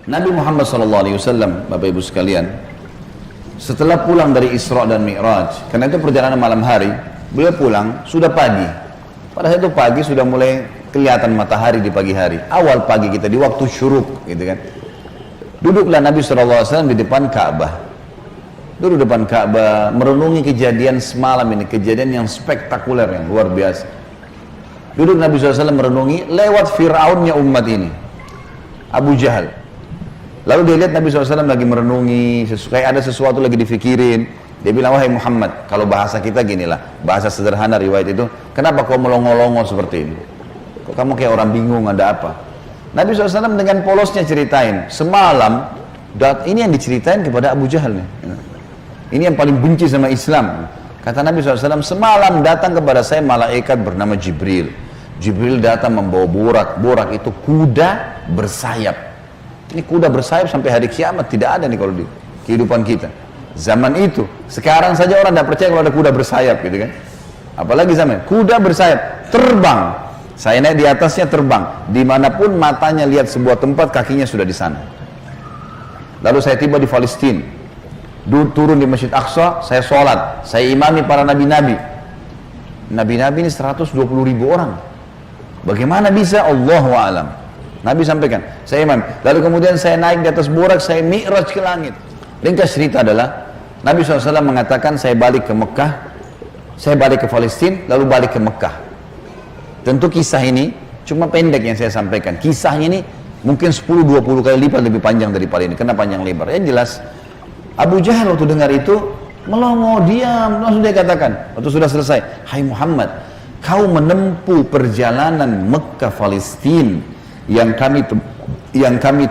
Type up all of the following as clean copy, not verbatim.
Nabi Muhammad SAW, Bapak Ibu sekalian, setelah pulang dari Isra dan Mi'raj, karena itu perjalanan malam hari, beliau pulang sudah pagi. Pada saat itu pagi sudah mulai kelihatan matahari di pagi hari. Awal pagi kita di waktu syuruk, gitu kan. Duduklah Nabi SAW di depan Ka'bah. Duduk depan Ka'bah, merenungi kejadian semalam ini, kejadian yang spektakuler, yang luar biasa. Duduk Nabi SAW merenungi lewat Fir'aunnya umat ini, Abu Jahal. Lalu dia lihat Nabi SAW lagi merenungi, kayak ada sesuatu lagi difikirin. Dia bilang, wahai Muhammad, kalau bahasa kita ginilah, bahasa sederhana riwayat itu, kenapa kau melongo-longo seperti ini? Kok kamu kayak orang bingung, ada apa? Nabi SAW dengan polosnya ceritain, semalam, ini yang diceritain kepada Abu Jahal nih. Ini yang paling benci sama Islam. Kata Nabi SAW, semalam datang kepada saya malaikat bernama Jibril. Jibril datang membawa burak. Burak itu kuda bersayap. Ini kuda bersayap sampai hari kiamat tidak ada nih kalau di kehidupan kita. Zaman itu, sekarang saja orang tidak percaya kalau ada kuda bersayap gitu kan. Apalagi zaman kuda bersayap, terbang. Saya naik di atasnya terbang. Dimanapun matanya lihat sebuah tempat, kakinya sudah di sana. Lalu saya tiba di Palestina. Turun di Masjid Aqsa, saya sholat. Saya imami para nabi-nabi. Nabi-nabi ini 120.000 orang. Bagaimana bisa? Allahu a'lam. Nabi sampaikan, saya imam. Lalu kemudian saya naik di atas burak, saya mi'raj ke langit. Ringkas cerita adalah, Nabi SAW mengatakan saya balik ke Mekah, saya balik ke Palestina, lalu balik ke Mekah. Tentu kisah ini cuma pendek yang saya sampaikan. Kisahnya ini mungkin 10-20 kali lipat lebih panjang daripada ini, karena panjang lebar. Yang jelas, Abu Jahal waktu dengar itu, melongo, diam, langsung dia katakan, waktu sudah selesai, hai Muhammad, kau menempuh perjalanan Mekah Palestina, yang kami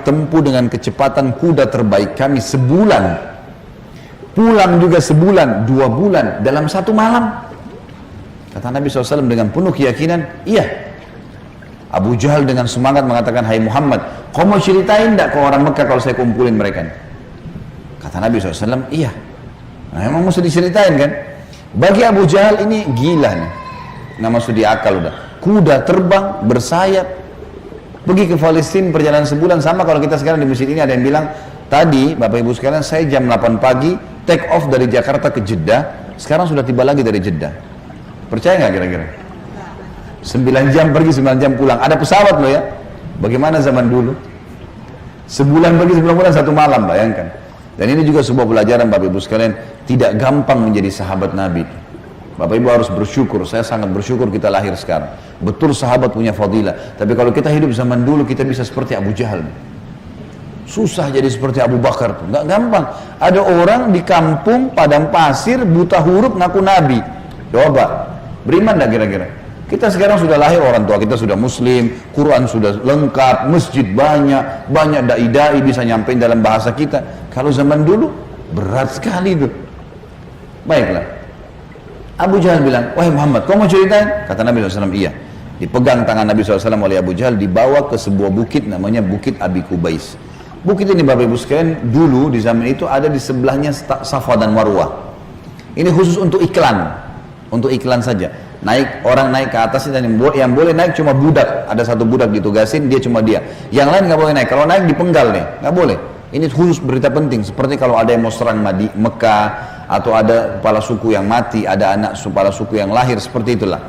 tempuh dengan kecepatan kuda terbaik kami sebulan, pulang juga sebulan, 2 bulan dalam 1 malam. Kata Nabi SAW dengan penuh keyakinan, iya. Abu Jahal dengan semangat mengatakan, hai Muhammad, kau mau ceritain tidak ke orang Mekah kalau saya kumpulin mereka? Kata Nabi SAW, iya. Nah, emang mesti diceritain kan? Bagi Abu Jahal ini gila nih, nggak masuk di akal udah. Kuda terbang bersayap pergi ke Palestina perjalanan sebulan. Sama kalau kita sekarang di masjid ini ada yang bilang, tadi Bapak Ibu sekalian saya jam 8 pagi take off dari Jakarta ke Jeddah, sekarang sudah tiba lagi dari Jeddah. Percaya nggak kira-kira? 9 jam pergi, 9 jam pulang. Ada pesawat loh ya. Bagaimana zaman dulu? Sebulan pergi, sebulan pulang, 1 malam, bayangkan. Dan ini juga sebuah pelajaran Bapak Ibu sekalian, tidak gampang menjadi sahabat Nabi. Bapak Ibu harus bersyukur, saya sangat bersyukur kita lahir sekarang. Betul sahabat punya fadilah, tapi kalau kita hidup zaman dulu kita bisa seperti Abu Jahal. Susah jadi seperti Abu Bakar tuh, nggak gampang. Ada orang di kampung padang pasir buta huruf ngaku Nabi. Coba, beriman nggak kira-kira? Kita sekarang sudah lahir, orang tua kita sudah muslim, Quran sudah lengkap, masjid banyak, banyak dai-dai bisa nyampein dalam bahasa kita. Kalau zaman dulu berat sekali tuh. Baiklah. Abu Jahal bilang, wahai Muhammad, kau mau ceritain? Kata Nabi SAW, iya. Dipegang tangan Nabi SAW oleh Abu Jahal, dibawa ke sebuah bukit namanya Bukit Abi Kubais. Bukit ini Bapak Ibu sekalian, dulu di zaman itu ada di sebelahnya Safa dan Marwah. Ini khusus untuk iklan saja. Orang naik ke atas, dan yang boleh naik cuma budak. Ada satu budak ditugasin, dia cuma dia. Yang lain nggak boleh naik. Kalau naik dipenggal nih, nggak boleh. Ini khusus berita penting, seperti kalau ada yang mau serang Mekah, atau ada kepala suku yang mati, ada anak kepala suku yang lahir, seperti itulah.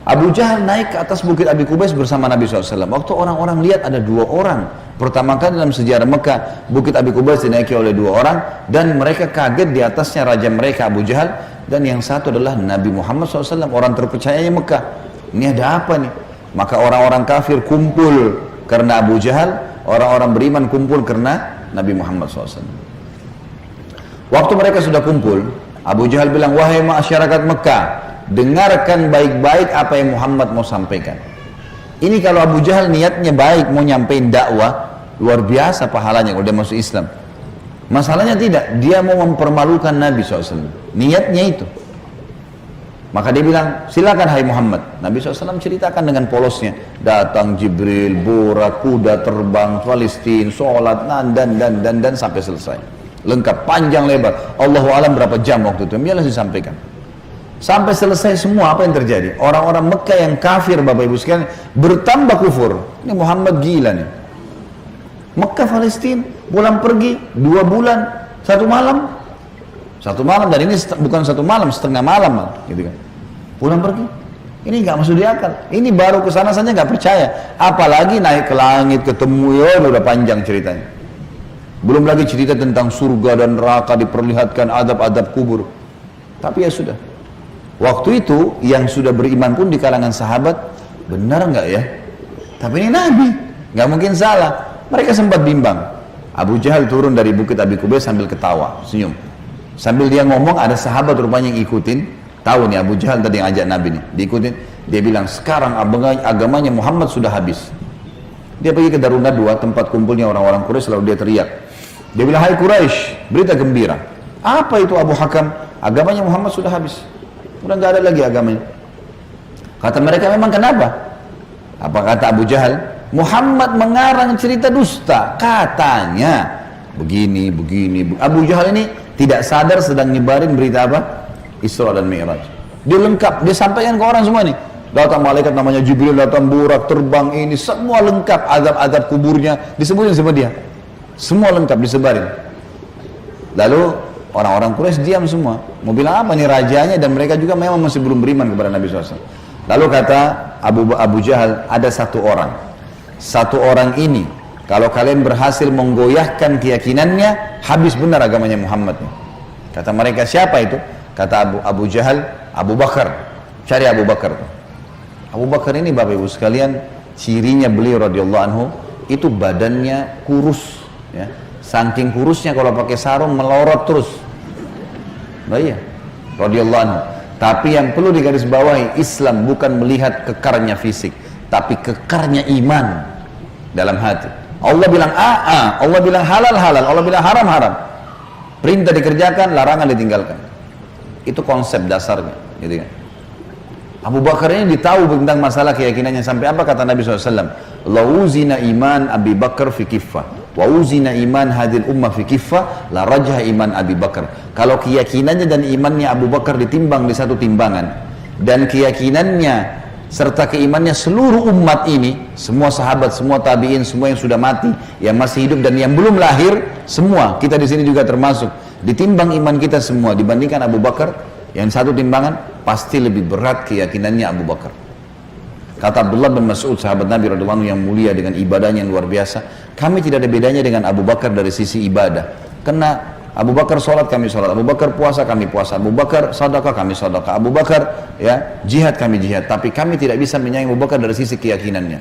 Abu Jahal naik ke atas Bukit Abi Kubais bersama Nabi SAW. Waktu orang-orang lihat ada 2 orang. Pertama kali dalam sejarah Mekah, Bukit Abi Kubais dinaiki oleh 2 orang, dan mereka kaget di atasnya raja mereka Abu Jahal, dan yang satu adalah Nabi Muhammad SAW, orang terpercayanya Mekah. Ini ada apa nih? Maka orang-orang kafir kumpul karena Abu Jahal, orang-orang beriman kumpul karena Nabi Muhammad SAW. Waktu mereka sudah kumpul, Abu Jahal bilang, wahai masyarakat Mekah, dengarkan baik-baik apa yang Muhammad mau sampaikan. Ini kalau Abu Jahal niatnya baik, mau nyampein dakwah, luar biasa pahalanya kalau dia masuk Islam. Masalahnya tidak, dia mau mempermalukan Nabi SAW. Niatnya itu. Maka dia bilang, silakan hai Muhammad. Nabi SAW ceritakan dengan polosnya. Datang Jibril, burak, kuda terbang, Palestina, sholat, dan sampai selesai. Lengkap, panjang lebar. Allahu alam berapa jam waktu itu. Biarlah disampaikan. Sampai selesai semua, apa yang terjadi? Orang-orang Mekah yang kafir, Bapak Ibu sekalian, bertambah kufur. Ini Muhammad gila nih. Mekah Palestina, pulang pergi 2 bulan, 1 malam. 1 malam, dan ini bukan 1 malam, setengah malam gitu kan. Pulang pergi. Ini nggak masuk di akal. Ini baru kesana saja nggak percaya. Apalagi naik ke langit, ketemu, ya udah panjang ceritanya. Belum lagi cerita tentang surga dan neraka, diperlihatkan adab-adab kubur. Tapi ya sudah. Waktu itu yang sudah beriman pun di kalangan sahabat, benar nggak ya? Tapi ini Nabi, nggak mungkin salah. Mereka sempat bimbang. Abu Jahal turun dari bukit Abi Qubais sambil ketawa, senyum. Sambil dia ngomong, ada sahabat rupanya yang ikutin. Tahu nih Abu Jahal tadi yang ajak Nabi nih, diikutin. Dia bilang, sekarang agamanya Muhammad sudah habis. Dia pergi ke Darun Nadwa, tempat kumpulnya orang-orang Quraisy, lalu dia teriak. Dia bilang, hai Quraisy, berita gembira. Apa itu Abu Hakam? Agamanya Muhammad sudah habis. Udah nggak ada lagi agamanya. Kata mereka, memang kenapa? Apa kata Abu Jahal? Muhammad mengarang cerita dusta. Katanya begini. Abu Jahal ini tidak sadar sedang nyebarin berita apa? Isra dan Mi'raj. Dia lengkap, dia sampaikan ke orang semua nih. Datang malaikat namanya Jibril, datang burak, terbang ini, semua lengkap. Azab-azab kuburnya disebutin sama dia. Semua lengkap disebarin. Lalu orang-orang Quraisy diam semua. Mau bilang apa nih rajanya, dan mereka juga memang masih belum beriman kepada Nabi SAW. Lalu kata Abu Jahal, ada satu orang. Satu orang ini, kalau kalian berhasil menggoyahkan keyakinannya, habis benar agamanya Muhammad. Kata mereka, siapa itu? Kata Abu Jahal, Abu Bakar. Cari Abu Bakar. Abu Bakar ini Bapak Ibu sekalian, cirinya beliau radhiyallahu anhu, itu badannya kurus. Ya. Saking kurusnya kalau pakai sarung melorot terus. Nah iya, radhiyallahu anhu. Tapi yang perlu digarisbawahi, Islam bukan melihat kekarnya fisik, tapi kekarnya iman dalam hati. Allah bilang Allah bilang halal, Allah bilang haram. Perintah dikerjakan, larangan ditinggalkan. Itu konsep dasarnya, gitu kan. Abu Bakar ini ditahu tentang masalah keyakinannya sampai apa kata Nabi SAW. La uzina iman Abi Bakar fi kiffah, wa uzina iman hadil ummah fi kiffah, la rajah iman Abi Bakar. Kalau keyakinannya dan imannya Abu Bakar ditimbang di satu timbangan, dan keyakinannya serta keimannya seluruh umat ini, semua sahabat, semua tabi'in, semua yang sudah mati, yang masih hidup dan yang belum lahir, semua kita di sini juga termasuk. Ditimbang iman kita semua dibandingkan Abu Bakar, yang satu timbangan pasti lebih berat keyakinannya Abu Bakar. Kata Abdullah bin Mas'ud, sahabat Nabi radhiyallahu anhu yang mulia dengan ibadahnya yang luar biasa, kami tidak ada bedanya dengan Abu Bakar dari sisi ibadah. Karena Abu Bakar sholat, kami sholat. Abu Bakar puasa, kami puasa. Abu Bakar sedekah, kami sedekah. Abu Bakar ya jihad, kami jihad. Tapi kami tidak bisa menyaingi Abu Bakar dari sisi keyakinannya.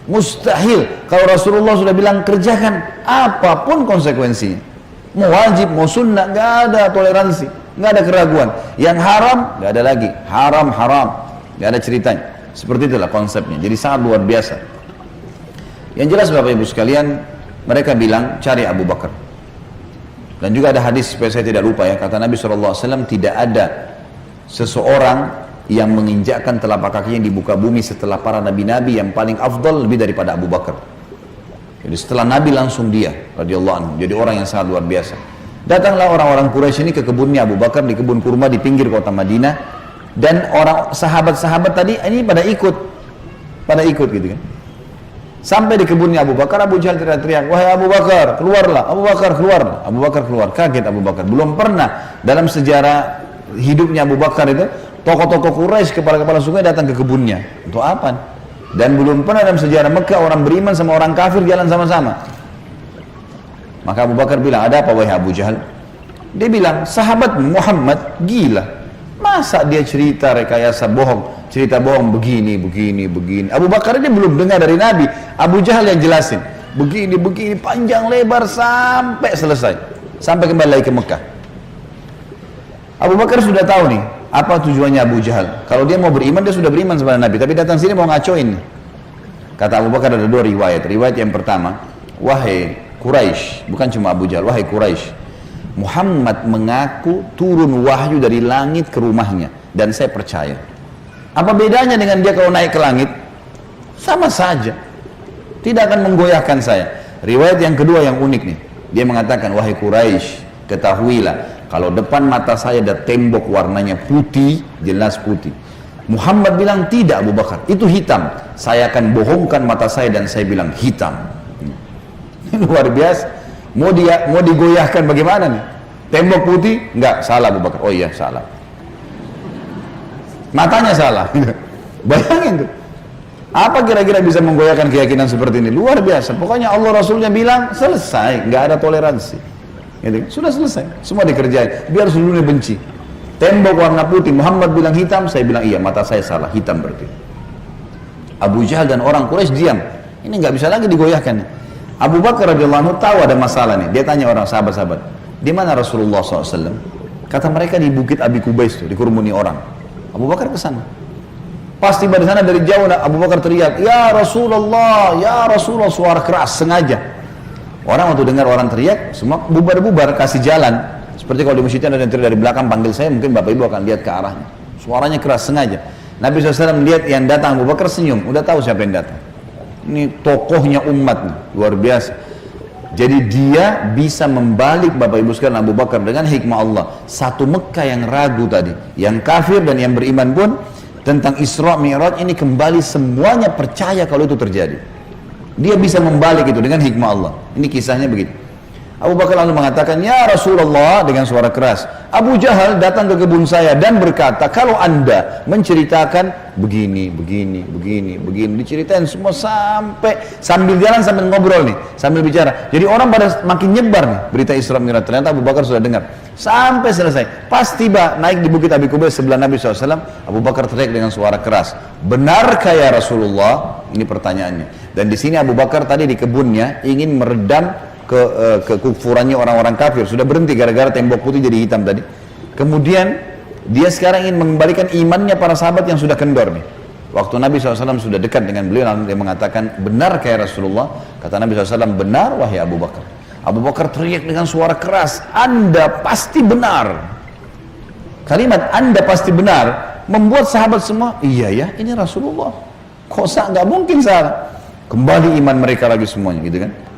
Mustahil. Kalau Rasulullah sudah bilang kerjakan apapun konsekuensinya. Mau wajib, mau sunnah, nggak ada toleransi, nggak ada keraguan. Yang haram, nggak ada lagi. Haram, nggak ada ceritanya. Seperti itulah konsepnya. Jadi sangat luar biasa. Yang jelas Bapak Ibu sekalian, mereka bilang cari Abu Bakar. Dan juga ada hadis supaya saya tidak lupa ya, kata Nabi SAW, tidak ada seseorang yang menginjakkan telapak kakinya di muka bumi setelah para nabi-nabi yang paling afdal lebih daripada Abu Bakar. Jadi setelah Nabi langsung dia radhiyallahu anhu, jadi orang yang sangat luar biasa. Datanglah orang-orang Quraisy ini ke kebunnya Abu Bakar, di kebun kurma di pinggir kota Madinah, dan orang sahabat-sahabat tadi ini pada ikut gitu kan. Sampai di kebunnya Abu Bakar, Abu Jahal teriak-teriak, wahai Abu Bakar, keluarlah. Abu Bakar keluar. Abu Bakar keluar. Kaget Abu Bakar. Belum pernah dalam sejarah hidupnya Abu Bakar itu tokoh-tokoh Quraisy, kepala-kepala suku datang ke kebunnya. Untuk apa? Dan belum pernah dalam sejarah Mekah orang beriman sama orang kafir jalan sama-sama. Maka Abu Bakar bilang, ada apa wahai Abu Jahal? Dia bilang, sahabat Muhammad gila. Masa dia cerita rekayasa bohong? Cerita bohong begini. Abu Bakar ini belum dengar dari Nabi. Abu Jahal yang jelasin. Begini, panjang lebar sampai selesai. Sampai kembali lagi ke Mekah. Abu Bakar sudah tahu nih, apa tujuannya Abu Jahal. Kalau dia mau beriman, dia sudah beriman kepada Nabi. Tapi datang sini mau ngacoin. Kata Abu Bakar ada 2 riwayat. Riwayat yang pertama, wahai Quraisy, bukan cuma Abu Jahal, wahai Quraisy, Muhammad mengaku turun wahyu dari langit ke rumahnya. Dan saya percaya. Apa bedanya dengan dia kalau naik ke langit? Sama saja. Tidak akan menggoyahkan saya. Riwayat yang kedua yang unik nih. Dia mengatakan, wahai Quraisy, ketahuilah, kalau depan mata saya ada tembok warnanya putih, jelas putih. Muhammad bilang, tidak Abu Bakar, itu hitam. Saya akan bohongkan mata saya dan saya bilang hitam. Luar biasa. Mau digoyahkan bagaimana nih? Tembok putih? Enggak, salah Abu Bakar. Oh iya, salah. Matanya salah. Bayangin tuh. Apa kira-kira bisa menggoyahkan keyakinan seperti ini? Luar biasa. Pokoknya Allah Rasulnya bilang, selesai. Nggak ada toleransi. Gitu. Sudah selesai. Semua dikerjain. Biar seluruhnya benci. Tembok warna putih, Muhammad bilang hitam, saya bilang iya, mata saya salah. Hitam berarti. Abu Jahal dan orang Quraisy diam. Ini nggak bisa lagi digoyahkan. Abu Bakar radhiyallahu anhu tahu ada masalah nih. Dia tanya orang sahabat-sahabat, di mana Rasulullah SAW? Kata mereka di Bukit Abi Kubais tuh, dikerumuni orang. Abu Bakar ke sana. Pas tiba di sana dari jauh, Abu Bakar teriak, ya Rasulullah, suara keras sengaja. Orang waktu dengar orang teriak, semua bubar-bubar kasih jalan. Seperti kalau di masjidnya ada yang teriak dari belakang panggil saya, mungkin bapak ibu akan lihat ke arahnya. Suaranya keras sengaja. Nabi SAW melihat yang datang, Abu Bakar senyum, udah tahu siapa yang datang. Ini tokohnya umat nih, luar biasa. Jadi dia bisa membalik Bapak Ibu sekalian Abu Bakar dengan hikmah Allah. Satu Mekah yang ragu tadi, yang kafir dan yang beriman pun tentang Isra Mi'raj ini kembali semuanya percaya kalau itu terjadi. Dia bisa membalik itu dengan hikmah Allah. Ini kisahnya begitu. Abu Bakar lalu mengatakan, ya Rasulullah, dengan suara keras, Abu Jahal datang ke kebun saya dan berkata, kalau anda menceritakan begini, diceritain semua sambil jalan sambil ngobrol nih, sambil bicara. Jadi orang pada makin nyebar nih berita Isra Mi'raj. Ternyata Abu Bakar sudah dengar sampai selesai. Pas tiba naik di Bukit Abi Kubais sebelah Nabi SAW, Abu Bakar teriak dengan suara keras, benarkah ya Rasulullah? Ini pertanyaannya. Dan di sini Abu Bakar tadi di kebunnya ingin meredam kekufurannya orang-orang kafir, sudah berhenti gara-gara tembok putih jadi hitam tadi. Kemudian dia sekarang ingin mengembalikan imannya para sahabat yang sudah kendor nih. Waktu Nabi SAW sudah dekat dengan beliau, lalu dia mengatakan, benar kayak Rasulullah? Kata Nabi SAW, benar wahai Abu Bakar. Abu Bakar teriak dengan suara keras, anda pasti benar. Kalimat anda pasti benar membuat sahabat semua, iya ya, ini Rasulullah, kok nggak mungkin salah. Kembali iman mereka lagi semuanya, gitu kan.